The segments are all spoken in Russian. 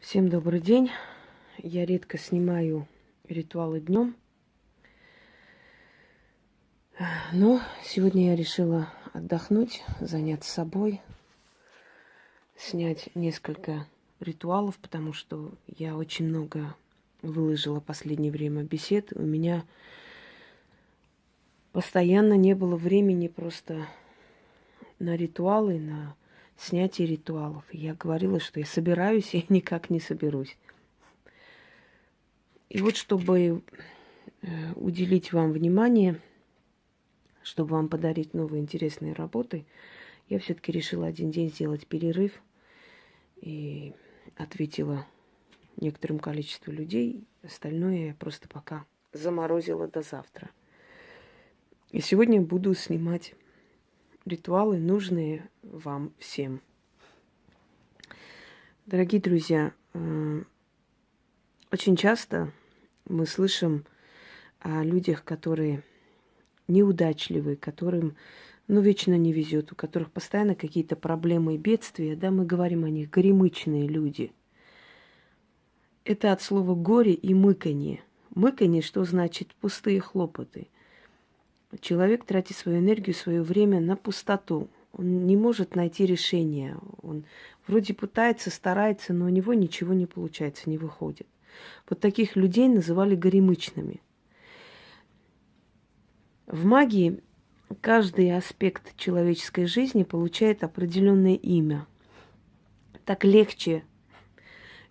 Всем добрый день. Я редко снимаю ритуалы днем, но сегодня я решила отдохнуть, заняться собой, снять несколько ритуалов, потому что я очень много выложила в последнее время бесед. У меня постоянно не было времени просто на ритуалы, на снятие ритуалов. Я говорила, что я собираюсь и никак не соберусь. И вот чтобы уделить вам внимание, чтобы вам подарить новые интересные работы, я все-таки решила один день сделать перерыв и ответила некоторому количеству людей. Остальное я просто пока заморозила до завтра. И сегодня буду снимать ритуалы, нужные вам всем. Дорогие друзья, очень часто мы слышим о людях, которые неудачливые, которым, вечно не везет, у которых постоянно какие-то проблемы и бедствия, да, мы говорим о них, горемычные люди. Это от слова горе и мыканье. Мыканье, что значит пустые хлопоты. Человек тратит свою энергию, свое время на пустоту. Он не может найти решение. Он вроде пытается, старается, но у него ничего не получается, не выходит. Вот таких людей называли горемычными. В магии каждый аспект человеческой жизни получает определенное имя. Так легче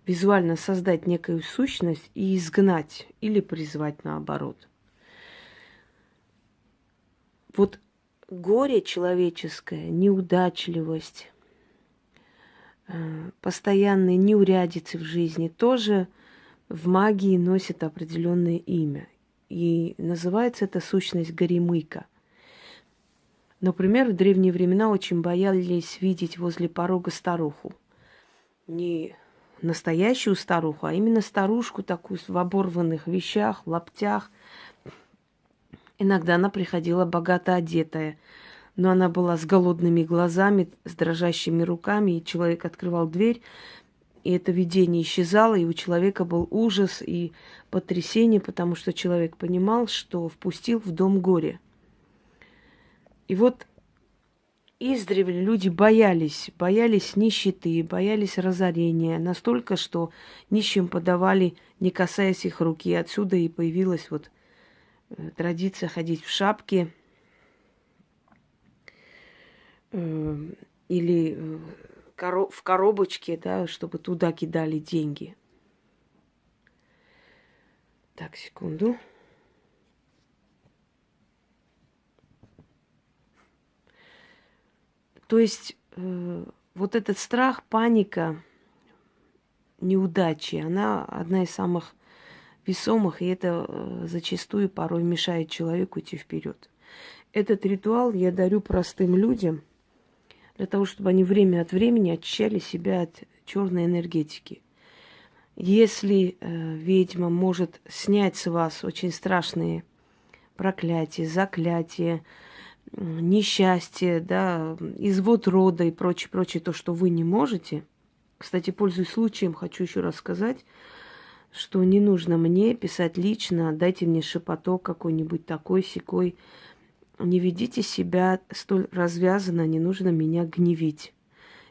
визуально создать некую сущность и изгнать или призвать наоборот. Вот горе человеческое, неудачливость, постоянные неурядицы в жизни тоже в магии носит определенное имя. И называется эта сущность горемыка. Например, в древние времена очень боялись видеть возле порога старуху. Не настоящую старуху, а именно старушку такую в оборванных вещах, в лаптях. Иногда она приходила богато одетая, но она была с голодными глазами, с дрожащими руками, и человек открывал дверь, и это видение исчезало, и у человека был ужас и потрясение, потому что человек понимал, что впустил в дом горе. И вот издревле люди боялись нищеты, боялись разорения, настолько, что нищим подавали, не касаясь их руки. Отсюда и появилась вот традиция ходить в шапке или в коробочке, да, чтобы туда кидали деньги. Так, секунду. То есть вот этот страх, паника, неудачи, она одна из самых весомых, и это зачастую порой мешает человеку идти вперед. Этот ритуал я дарю простым людям для того, чтобы они время от времени очищали себя от черной энергетики. Если ведьма может снять с вас очень страшные проклятия, заклятия, несчастье, да, извод рода и прочее, то, что вы не можете. Кстати, пользуясь случаем, хочу еще раз сказать, что не нужно мне писать лично, дайте мне шепоток какой-нибудь такой-сякой. Не ведите себя столь развязанно, не нужно меня гневить.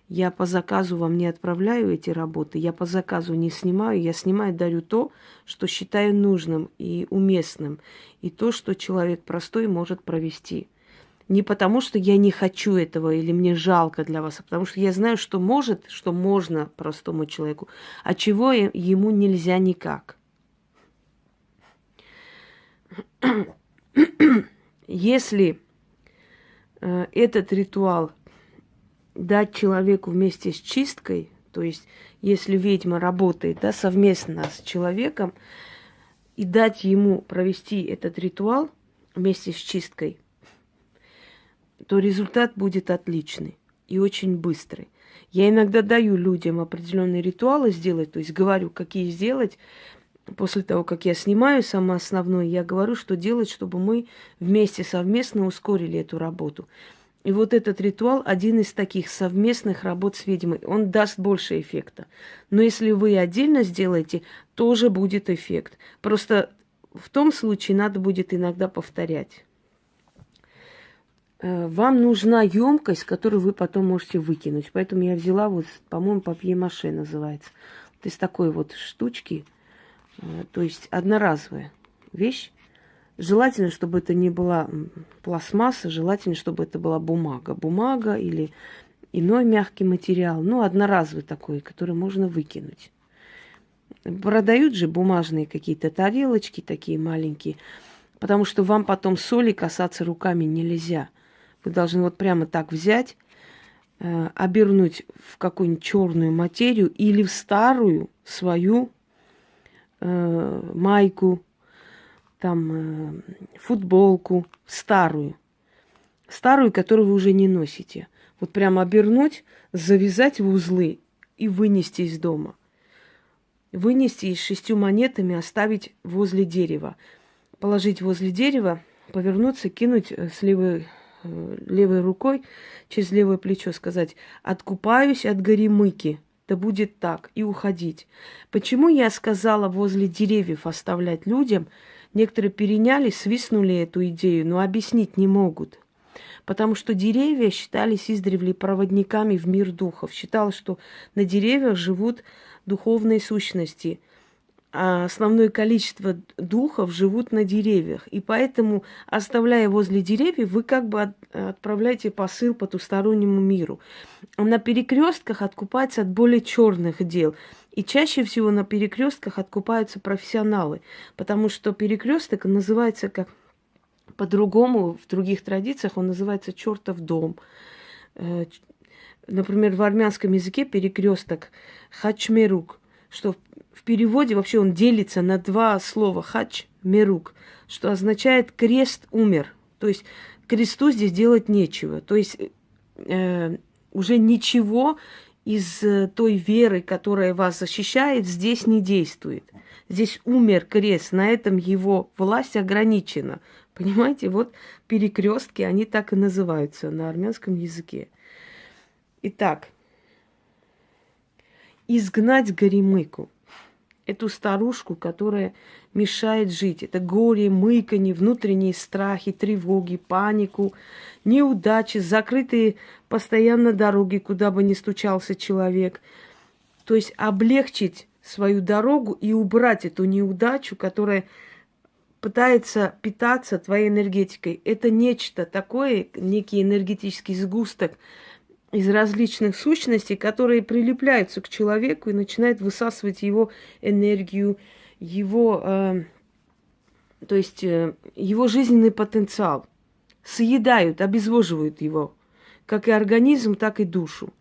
Я по заказу вам не отправляю эти работы, я по заказу не снимаю, я снимаю, дарю то, что считаю нужным и уместным, и то, что человек простой может провести. Не потому, что я не хочу этого или мне жалко для вас, а потому что я знаю, что может, что можно простому человеку, а чего ему нельзя никак. Если этот ритуал дать человеку вместе с чисткой, то есть если ведьма работает, да, совместно с человеком, и дать ему провести этот ритуал вместе с чисткой, то результат будет отличный и очень быстрый. Я иногда даю людям определенные ритуалы сделать, то есть говорю, какие сделать. После того, как я снимаю самое основное, я говорю, что делать, чтобы мы вместе совместно ускорили эту работу. И вот этот ритуал один из таких совместных работ с ведьмой. Он даст больше эффекта. Но если вы отдельно сделаете, тоже будет эффект. Просто в том случае надо будет иногда повторять. Вам нужна емкость, которую вы потом можете выкинуть. Поэтому я взяла вот, по-моему, папье-маше называется. Вот из такой вот штучки. То есть одноразовая вещь. Желательно, чтобы это не была пластмасса, желательно, чтобы это была бумага. Бумага или иной мягкий материал. Ну, одноразовый такой, который можно выкинуть. Продают же бумажные какие-то тарелочки такие маленькие. Потому что вам потом соли касаться руками нельзя. Вы должны вот прямо так взять, обернуть в какую-нибудь черную материю или в старую свою майку, там, футболку, старую, которую вы уже не носите. Вот прямо обернуть, завязать в узлы и вынести из дома. Вынести и с 6 монетами оставить возле дерева. Положить возле дерева, повернуться, кинуть с левой рукой через левое плечо, сказать: «Откупаюсь от горемыки». Да будет так, и уходить. Почему я сказала возле деревьев оставлять людям? Некоторые переняли, свистнули эту идею, но объяснить не могут. Потому что деревья считались издревле проводниками в мир духов. Считалось, что на деревьях живут духовные сущности. А основное количество духов живут на деревьях. И поэтому, оставляя возле деревьев, вы как бы отправляете посыл потустороннему миру. На перекрестках откупаются от более черных дел. И чаще всего на перекрестках откупаются профессионалы. Потому что перекресток называется как по-другому, в других традициях он называется чертов дом. Например, в армянском языке перекресток хачмерук, что в переводе вообще он делится на 2 слова хач, мерук, что означает крест умер. То есть кресту здесь делать нечего. То есть уже ничего из той веры, которая вас защищает, здесь не действует. Здесь умер крест, на этом его власть ограничена. Понимаете, вот перекрестки, они так и называются на армянском языке. Итак, изгнать горемыку. Эту старушку, которая мешает жить. Это горе, мыканье, внутренние страхи, тревоги, панику, неудачи, закрытые постоянно дороги, куда бы ни стучался человек. То есть облегчить свою дорогу и убрать эту неудачу, которая пытается питаться твоей энергетикой. Это нечто такое, некий энергетический сгусток из различных сущностей, которые прилепляются к человеку и начинают высасывать его энергию, его, то есть его жизненный потенциал. Съедают, обезвоживают его, как и организм, так и душу.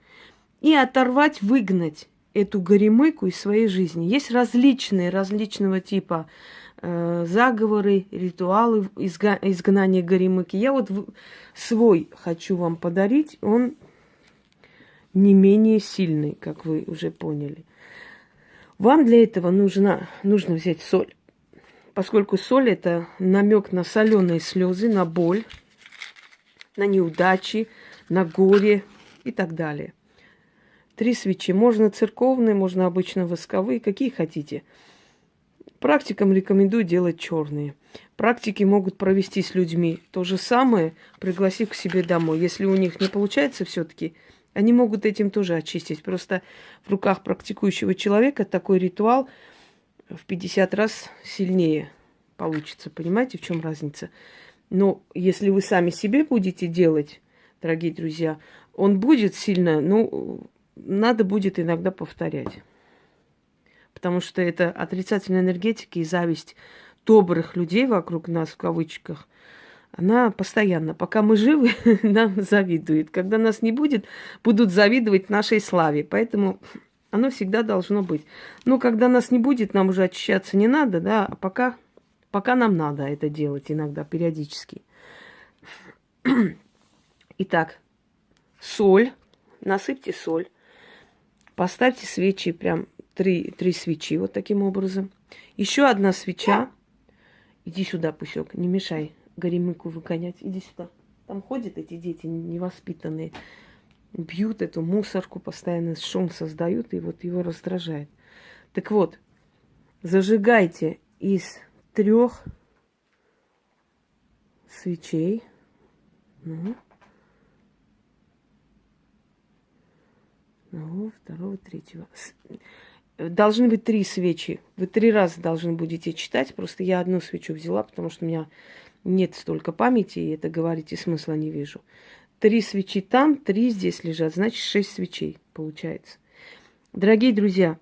И оторвать, выгнать эту горемыку из своей жизни. Есть различного типа заговоры, ритуалы изгнания горемыки. Я вот свой хочу вам подарить, он не менее сильный, как вы уже поняли. Вам для этого нужно взять соль, поскольку соль – это намек на соленые слезы, на боль, на неудачи, на горе и так далее. 3 свечи. Можно церковные, можно обычно восковые, какие хотите. Практикам рекомендую делать черные. Практики могут провести с людьми то же самое, пригласив к себе домой. Если у них не получается все-таки, они могут этим тоже очистить. Просто в руках практикующего человека такой ритуал в 50 раз сильнее получится. Понимаете, в чем разница? Но если вы сами себе будете делать, дорогие друзья, он будет сильно, надо будет иногда повторять. Потому что это отрицательная энергетика и зависть добрых людей вокруг нас, в кавычках, она постоянно. Пока мы живы, нам завидует. Когда нас не будет, будут завидовать нашей славе. Поэтому оно всегда должно быть. Но когда нас не будет, нам уже очищаться не надо, да, а пока нам надо это делать иногда, периодически. Итак, соль. Насыпьте соль. Поставьте свечи, прям 3 свечи, вот таким образом. Еще 1 свеча. Иди сюда, Пусек, не мешай горемыку выгонять. Иди сюда. Там ходят эти дети невоспитанные, бьют эту мусорку, постоянно шум создают, и вот его раздражает. Так вот, зажигайте из 3 свечей. Одного, второго, третьего. Должны быть 3 свечи. Вы 3 раза должны будете читать. Просто я одну свечу взяла, потому что у меня нет столько памяти, и это говорить и смысла не вижу. 3 свечи там, 3 здесь лежат. Значит, 6 свечей получается. Дорогие друзья,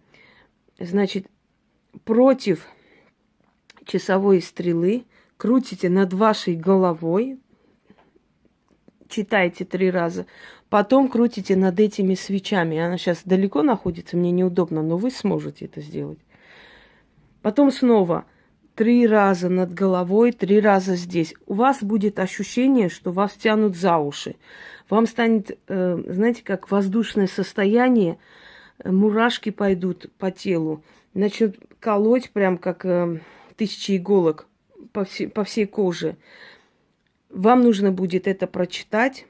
значит, против часовой стрелы крутите над вашей головой, читайте 3 раза, потом крутите над этими свечами. Она сейчас далеко находится, мне неудобно, но вы сможете это сделать. Потом снова 3 раза над головой, 3 раза здесь. У вас будет ощущение, что вас тянут за уши. Вам станет, знаете, как воздушное состояние, мурашки пойдут по телу, начнут колоть прям как 1000 иголок по всей коже. Вам нужно будет это прочитать.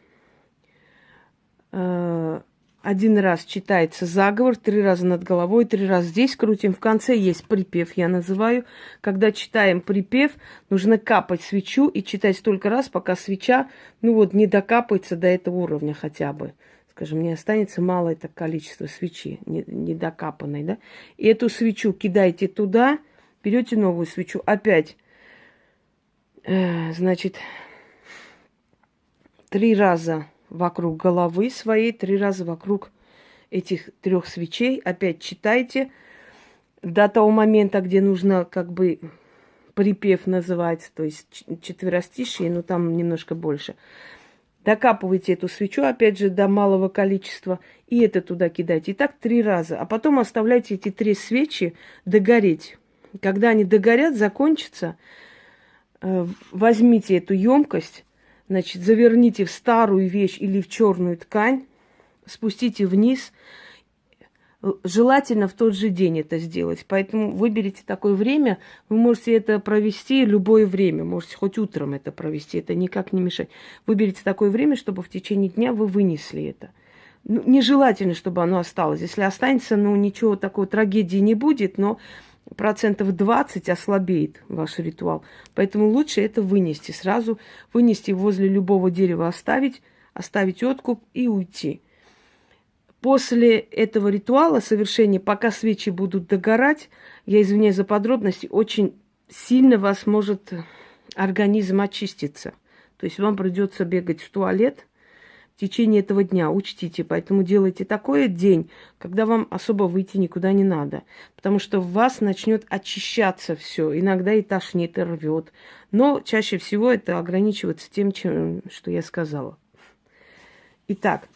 1 раз читается заговор, 3 раза над головой, 3 раза здесь крутим. В конце есть припев, я называю. Когда читаем припев, нужно капать свечу и читать столько раз, пока свеча, не докапается до этого уровня хотя бы. Скажем, не останется малое это количество свечи, недокапанной, да? И эту свечу кидаете туда, берете новую свечу, опять, значит, 3 раза вокруг головы своей, 3 раза вокруг этих 3 свечей. Опять читайте до того момента, где нужно как бы припев называть, то есть четверостишие, но там немножко больше. Докапывайте эту свечу, опять же, до малого количества, и это туда кидайте. И так 3 раза. А потом оставляйте эти 3 свечи догореть. Когда они догорят, закончатся, возьмите эту емкость, значит, заверните в старую вещь или в черную ткань, спустите вниз. Желательно в тот же день это сделать. Поэтому выберите такое время. Вы можете это провести любое время. Можете хоть утром это провести. Это никак не мешает. Выберите такое время, чтобы в течение дня вы вынесли это. Нежелательно, чтобы оно осталось. Если останется, ничего такого, трагедии не будет, но 20% ослабеет ваш ритуал. Поэтому лучше это вынести. Сразу вынести возле любого дерева, оставить откуп и уйти. После этого ритуала совершения, пока свечи будут догорать, я извиняюсь за подробности, очень сильно вас может организм очиститься. То есть вам придется бегать в туалет в течение этого дня, учтите. Поэтому делайте такой день, когда вам особо выйти никуда не надо. Потому что в вас начнет очищаться все. Иногда и тошнит, и рвет. Но чаще всего это ограничивается тем, что я сказала. Итак,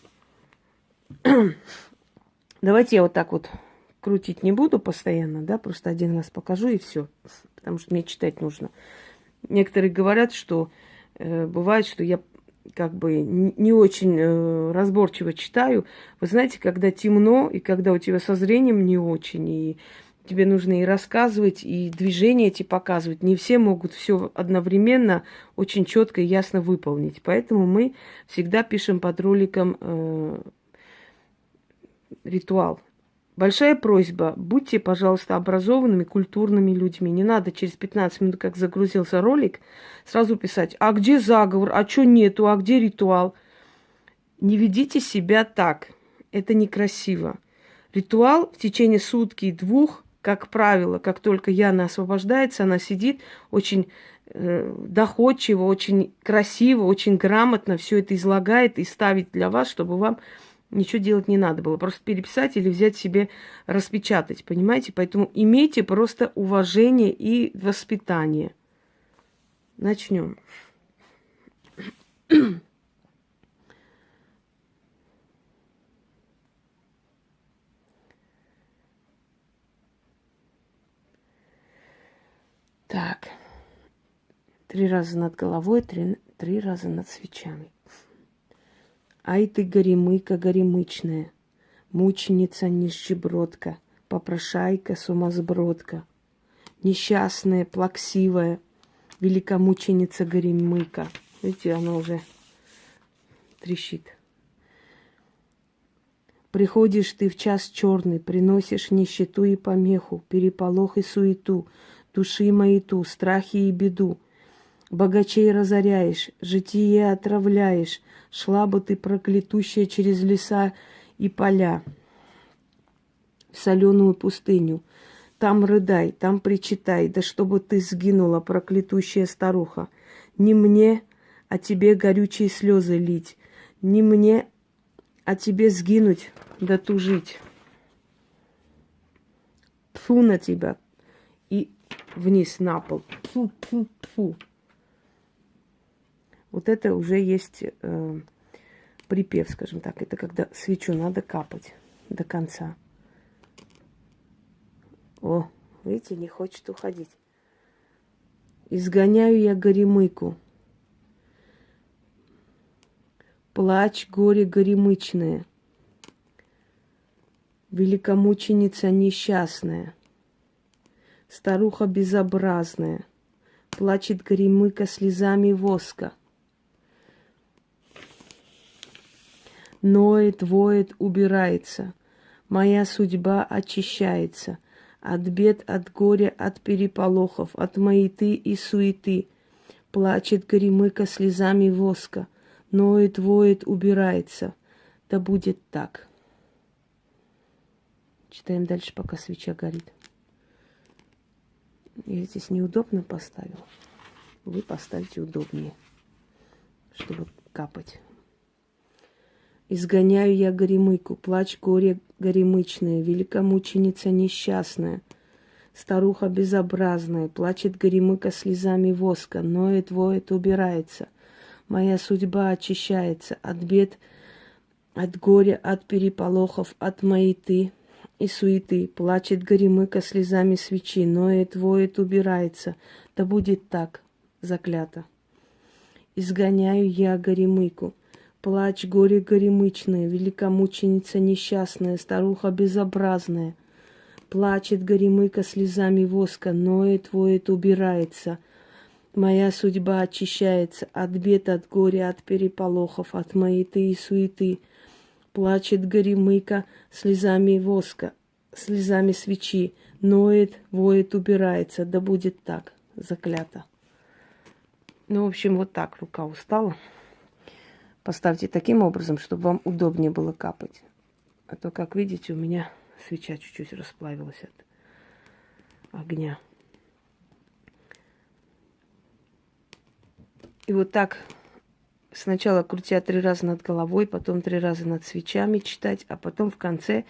давайте я вот так вот крутить не буду постоянно, да, просто 1 раз покажу и все, потому что мне читать нужно. Некоторые говорят, что бывает, что я как бы не очень разборчиво читаю. Вы знаете, когда темно, и когда у тебя со зрением не очень, и тебе нужно и рассказывать, и движения эти показывать. Не все могут все одновременно очень четко и ясно выполнить. Поэтому мы всегда пишем под роликом ритуал. Большая просьба, будьте, пожалуйста, образованными, культурными людьми. Не надо через 15 минут, как загрузился ролик, сразу писать, а где заговор, а что нету, а где ритуал? Не ведите себя так. Это некрасиво. Ритуал в течение сутки и 2, как правило, как только Яна освобождается, она сидит очень доходчиво, очень красиво, очень грамотно все это излагает и ставит для вас, чтобы вам ничего делать не надо было. Просто переписать или взять себе, распечатать, понимаете? Поэтому имейте просто уважение и воспитание. Начнем. Так. 3 раза над головой, 3 раза над свечами. Ай ты, горемыка горемычная, мученица нищебродка, попрошайка сумасбродка, несчастная, плаксивая, великомученица горемыка. Видите, она уже трещит. Приходишь ты в час черный, приносишь нищету и помеху, переполох и суету, души маяту, страхи и беду. Богачей разоряешь, житие отравляешь, шла бы ты проклятущая через леса и поля, в соленую пустыню. Там рыдай, там причитай, да чтобы ты сгинула, проклятущая старуха. Не мне, а тебе горючие слезы лить, не мне, а тебе сгинуть да тужить. Тфу на тебя и вниз на пол. Тфу, тфу, тфу. Вот это уже есть припев, скажем так. Это когда свечу надо капать до конца. О, видите, не хочет уходить. Изгоняю я горемыку. Плачь, горе горемычное. Великомученица несчастная. Старуха безобразная. Плачет горемыка слезами воска. Ноет, воет, убирается. Моя судьба очищается. От бед, от горя, от переполохов, от маяты и суеты. Плачет горемыка слезами воска. Ноет, воет, убирается. Да будет так. Читаем дальше, пока свеча горит. Я здесь неудобно поставила. Вы поставьте удобнее, чтобы капать. Изгоняю я горемыку, плачь горе горемычное, великомученица несчастная, старуха безобразная, плачет горемыка слезами воска, ноет, воет, убирается. Моя судьба очищается от бед, от горя, от переполохов, от маяты и суеты. Плачет горемыка слезами свечи, ноет, воет, убирается. Да будет так, заклято. Изгоняю я горемыку. Плачь, горе горемычное, великомученица несчастная, старуха безобразная. Плачет горемыка слезами воска, ноет, воет, убирается. Моя судьба очищается от бед, от горя, от переполохов, от маяты и суеты. Плачет горемыка слезами воска, слезами свечи, ноет, воет, убирается. Да будет так, заклято. Ну, в общем, вот так рука устала. Поставьте таким образом, чтобы вам удобнее было капать. А то, как видите, у меня свеча чуть-чуть расплавилась от огня. И вот так сначала крутя 3 раза над головой, потом 3 раза над свечами читать, а потом в конце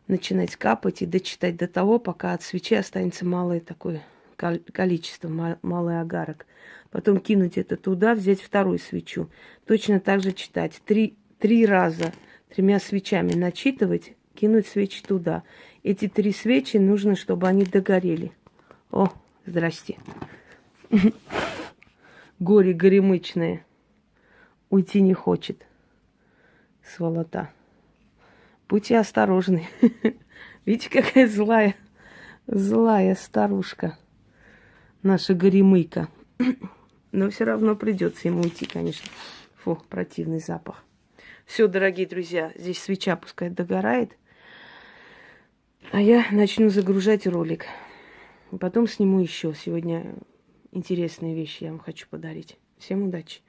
начинать капать и дочитать до того, пока от свечи останется малое такое количество, малый агарок. Потом кинуть это туда, взять вторую свечу. Точно так же читать. 3 раза 3 свечами начитывать, кинуть свечи туда. Эти 3 свечи нужно, чтобы они догорели. О, здрасте. Горе горемычное. Уйти не хочет. Сволота. Будьте осторожны. Видите, какая злая старушка. Наша горемыка. Но все равно придется ему уйти, конечно. Фу, противный запах. Все, дорогие друзья, здесь свеча пускай догорает. А я начну загружать ролик. Потом сниму еще. Сегодня интересные вещи я вам хочу подарить. Всем удачи!